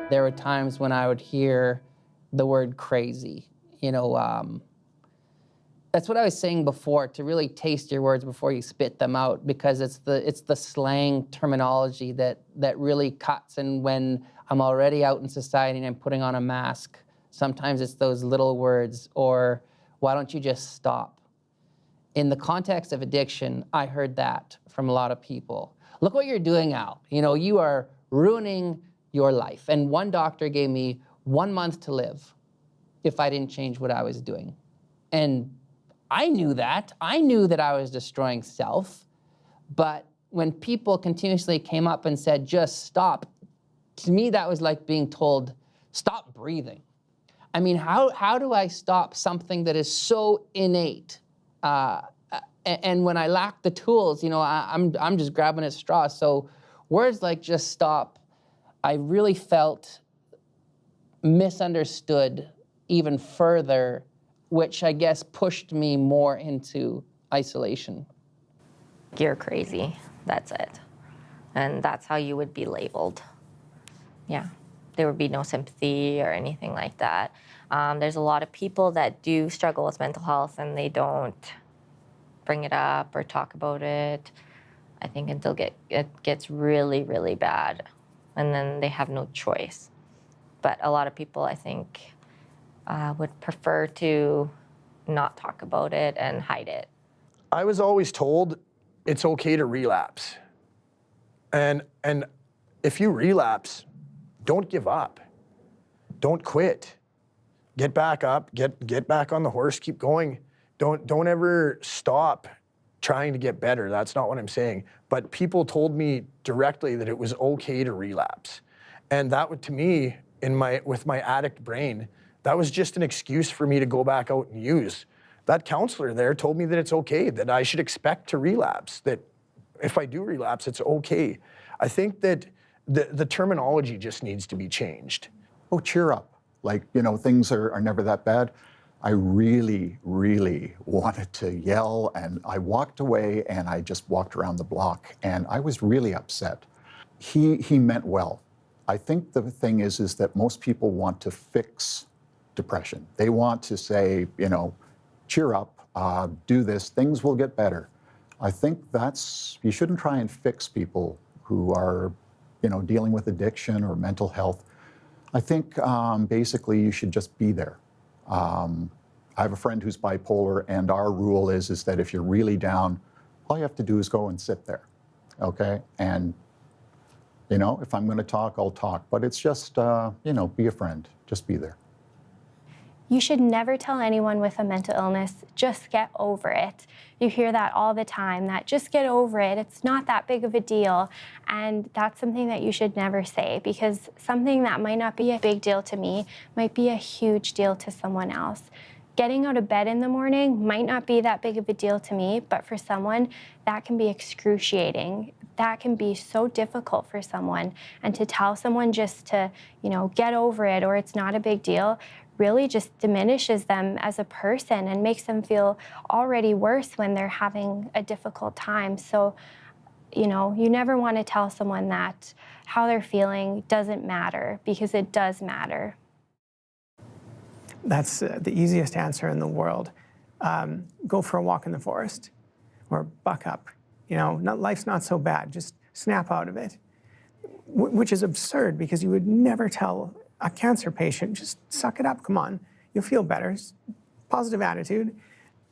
There were times when I would hear the word crazy. That's what I was saying before, to really taste your words before you spit them out, because it's the slang terminology that really cuts. And when I'm already out in society and I'm putting on a mask, sometimes it's those little words, or why don't you just stop? In the context of addiction, I heard that from a lot of people. Look what you're doing, Al. You are ruining your life. And one doctor gave me 1 month to live if I didn't change what I was doing. And I knew that. I knew that I was destroying self. But when people continuously came up and said, just stop, to me that was like being told, stop breathing. I mean, how do I stop something that is so innate? And when I lack the tools, I'm just grabbing at straws. So words like just stop, I really felt misunderstood even further, which I guess pushed me more into isolation. You're crazy, that's it. And that's how you would be labeled. Yeah, there would be no sympathy or anything like that. There's a lot of people that do struggle with mental health and they don't bring it up or talk about it, I think, until it gets really, really bad. And then they have no choice. But a lot of people, I think, would prefer to not talk about it and hide it. I was always told it's okay to relapse. And if you relapse, don't give up. Don't quit. Get back up, get back on the horse, keep going. Don't ever stop trying to get better. That's not what I'm saying. But people told me directly that it was okay to relapse. And that would, to me, with my addict brain, that was just an excuse for me to go back out and use. That counselor there told me that it's okay, that I should expect to relapse, that if I do relapse, it's okay. I think that the terminology just needs to be changed. Oh, cheer up. Like, things are never that bad. I really, really wanted to yell, and I walked away and I just walked around the block, and I was really upset. He meant well. I think the thing is that most people want to fix depression. They want to say, cheer up, do this, things will get better. I think you shouldn't try and fix people who are, dealing with addiction or mental health. I think basically you should just be there. I have a friend who's bipolar, and our rule is that if you're really down, all you have to do is go and sit there, okay? And, if I'm gonna talk, I'll talk. But it's just, be a friend, just be there. You should never tell anyone with a mental illness, just get over it. You hear that all the time, that just get over it. It's not that big of a deal. And that's something that you should never say, because something that might not be a big deal to me might be a huge deal to someone else. Getting out of bed in the morning might not be that big of a deal to me, but for someone, that can be excruciating. That can be so difficult for someone. And to tell someone just to, get over it, or it's not a big deal, really just diminishes them as a person and makes them feel already worse when they're having a difficult time. So, you never want to tell someone that how they're feeling doesn't matter, because it does matter. That's the easiest answer in the world. Go for a walk in the forest, or buck up. Life's not so bad, just snap out of it. Which is absurd, because you would never tell a cancer patient, just suck it up, come on, you'll feel better, positive attitude.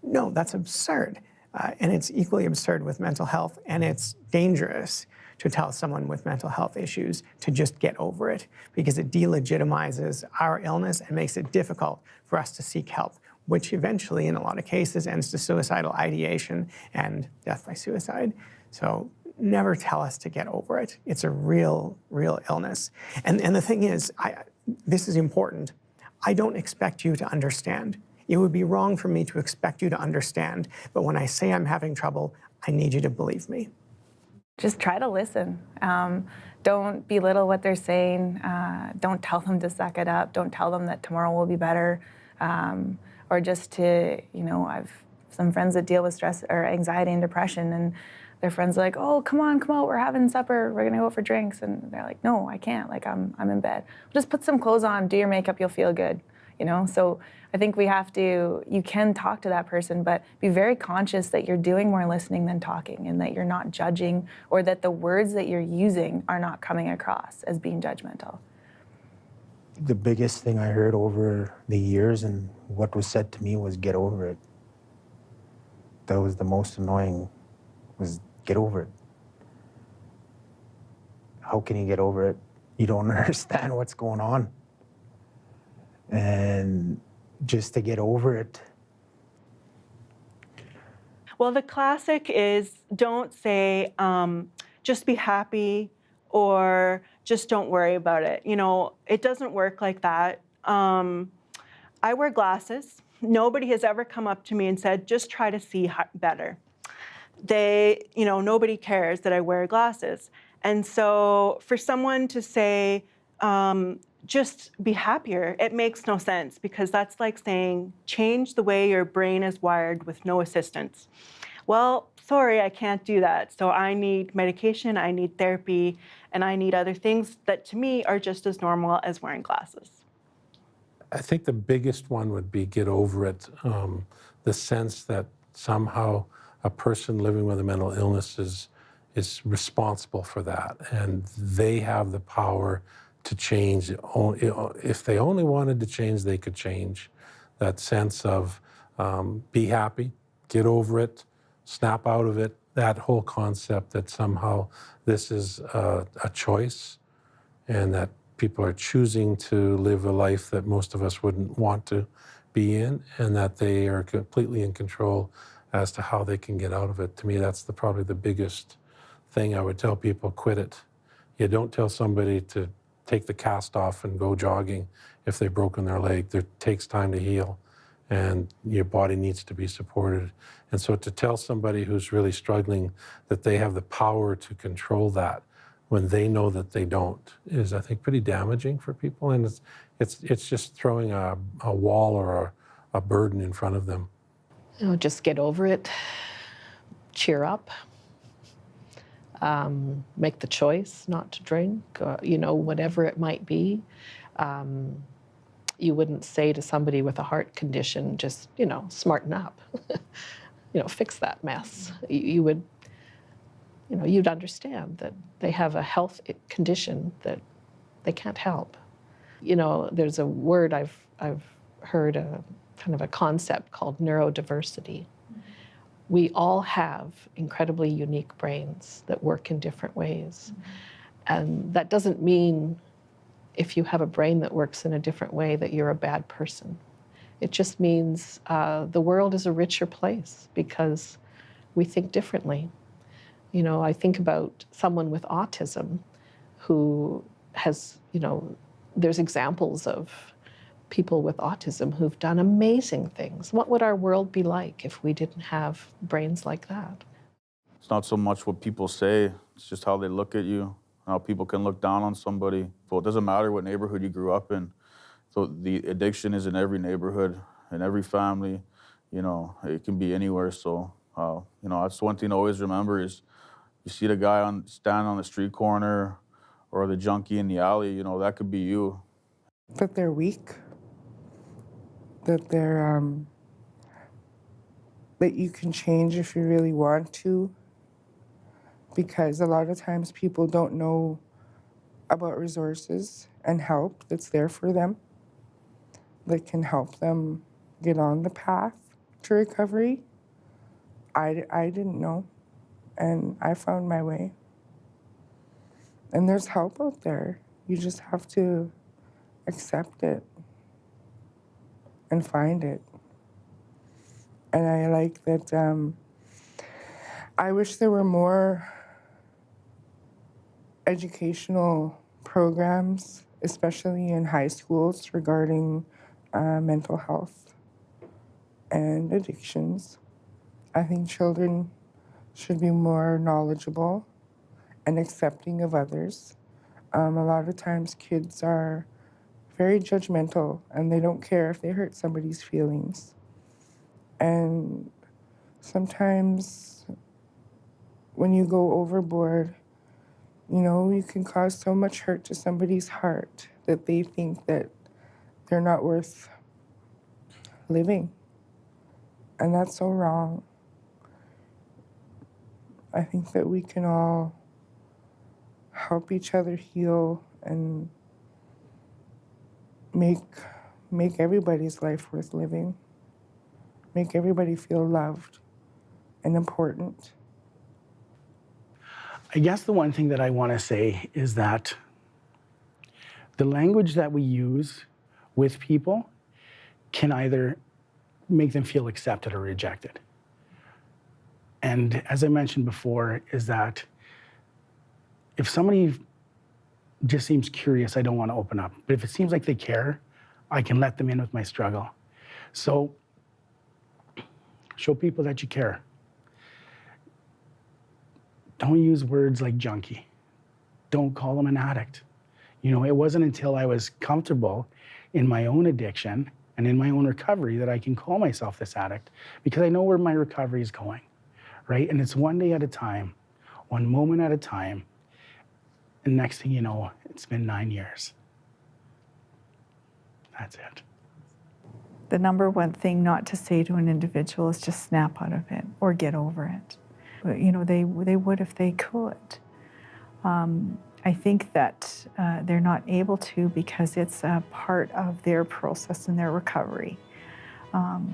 No, that's absurd. And it's equally absurd with mental health, and it's dangerous to tell someone with mental health issues to just get over it, because it delegitimizes our illness and makes it difficult for us to seek help, which eventually, in a lot of cases, ends to suicidal ideation and death by suicide. So never tell us to get over it. It's a real, real illness. And the thing is, this is important. I don't expect you to understand. It would be wrong for me to expect you to understand, but when I say I'm having trouble, I need you to believe me. Just try to listen. Don't belittle what they're saying. Don't tell them to suck it up. Don't tell them that tomorrow will be better. Or just to, I've some friends that deal with stress or anxiety and depression, and their friends are like, oh, come on, come out, we're having supper, we're gonna go out for drinks. And they're like, no, I can't, like I'm in bed. Just put some clothes on, do your makeup, you'll feel good, So I think you can talk to that person, but be very conscious that you're doing more listening than talking, and that you're not judging, or that the words that you're using are not coming across as being judgmental. The biggest thing I heard over the years and what was said to me was get over it. That was the most annoying, was get over it. How can you get over it? You don't understand what's going on. And just to get over it. Well, the classic is don't say, just be happy, or just don't worry about it. It doesn't work like that. I wear glasses. Nobody has ever come up to me and said, just try to see better. Nobody cares that I wear glasses. And so for someone to say, just be happier, it makes no sense, because that's like saying, change the way your brain is wired with no assistance. Well, sorry, I can't do that. So I need medication, I need therapy, and I need other things that to me are just as normal as wearing glasses. I think the biggest one would be get over it. The sense that somehow a person living with a mental illness is responsible for that, and they have the power to change. If they only wanted to change, they could change. That sense of be happy, get over it, snap out of it, that whole concept that somehow this is a choice, and that people are choosing to live a life that most of us wouldn't want to be in, and that they are completely in control as to how they can get out of it. To me, that's probably the biggest thing I would tell people: quit it. You don't tell somebody to take the cast off and go jogging if they've broken their leg. It takes time to heal, and your body needs to be supported. And so to tell somebody who's really struggling that they have the power to control that when they know that they don't is, I think, pretty damaging for people. And it's just throwing a wall or a burden in front of them. Just get over it, cheer up, make the choice not to drink, whatever it might be. You wouldn't say to somebody with a heart condition, just, smarten up, fix that mess. You would, you'd understand that they have a health condition that they can't help. There's a word I've heard, a kind of a concept called neurodiversity. We all have incredibly unique brains that work in different ways. And that doesn't mean if you have a brain that works in a different way that you're a bad person. It just means the world is a richer place because we think differently. I think about someone with autism who has, there's examples of people with autism who've done amazing things. What would our world be like if we didn't have brains like that? It's not so much what people say, it's just how they look at you, how people can look down on somebody. So it doesn't matter what neighborhood you grew up in. So the addiction is in every neighborhood, in every family, it can be anywhere. So, that's one thing to always remember is you see the guy standing on the street corner or the junkie in the alley, that could be you. That they're weak, that they're, that you can change if you really want to, because a lot of times people don't know about resources and help that's there for them that can help them get on the path to recovery. I didn't know, and I found my way. And there's help out there. You just have to accept it and find it. And I like that, I wish there were more educational programs, especially in high schools, regarding mental health and addictions. I think children should be more knowledgeable and accepting of others. A lot of times kids are very judgmental and they don't care if they hurt somebody's feelings. And sometimes when you go overboard, you know, you can cause so much hurt to somebody's heart that they think that they're not worth living. And that's so wrong. I think that we can all help each other heal and make everybody's life worth living. Make everybody feel loved and important. I guess the one thing that I want to say is that the language that we use with people can either make them feel accepted or rejected. And as I mentioned before, is that if somebody just seems curious, I don't want to open up. But if it seems like they care, I can let them in with my struggle. So show people that you care. Don't use words like junkie. Don't call them an addict. You know, it wasn't until I was comfortable in my own addiction and in my own recovery that I can call myself this addict, because I know where my recovery is going, right? And it's one day at a time, one moment at a time. And next thing you know, it's been 9 years. That's it. The number one thing not to say to an individual is just snap out of it or get over it. But, you know, they would if they could. I think that they're not able to because it's a part of their process and their recovery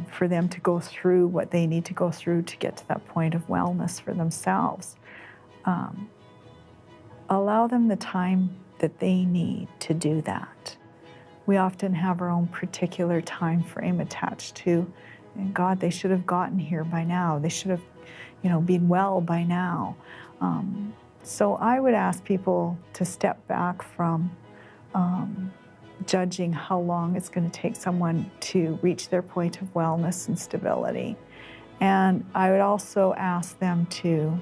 for them to go through what they need to go through to get to that point of wellness for themselves. Allow them the time that they need to do that. We often have our own particular time frame attached to, and God, they should have gotten here by now. They should have, you know, been well by now. So I would ask people to step back from judging how long it's going to take someone to reach their point of wellness and stability. And I would also ask them to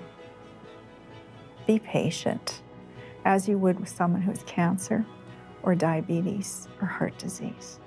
be patient, as you would with someone who has cancer or diabetes or heart disease.